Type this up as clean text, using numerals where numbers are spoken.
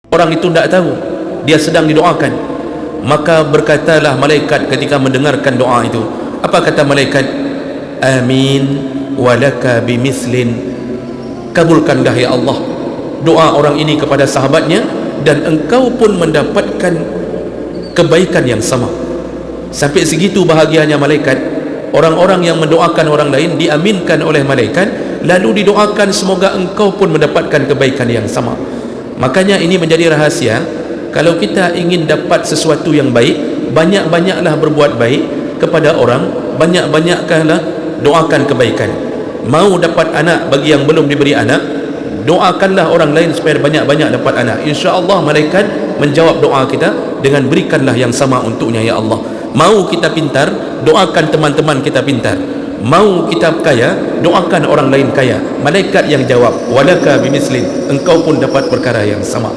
Orang itu tidak tahu dia sedang didoakan, maka berkatalah malaikat ketika mendengarkan doa itu. Apa kata malaikat? Amin walaka bimislin. Kabulkanlah ya Allah doa orang ini kepada sahabatnya, dan engkau pun mendapatkan kebaikan yang sama. Sampai segitu bahagianya malaikat. Orang-orang yang mendoakan orang lain diaminkan oleh malaikat, lalu didoakan semoga engkau pun mendapatkan kebaikan yang sama. Makanya ini menjadi rahasia. Kalau kita ingin dapat sesuatu yang baik, banyak-banyaklah berbuat baik kepada orang, banyak-banyaklah doakan kebaikan. Mau dapat anak bagi yang belum diberi anak, doakanlah orang lain supaya banyak-banyak dapat anak. InsyaAllah malaikat menjawab doa kita dengan berikanlah yang sama untuknya ya Allah. Mau kita pintar, doakan teman-teman kita pintar. Mau kita kaya, doakan orang lain kaya. Malaikat yang jawab walaka bimislin, engkau pun dapat perkara yang sama.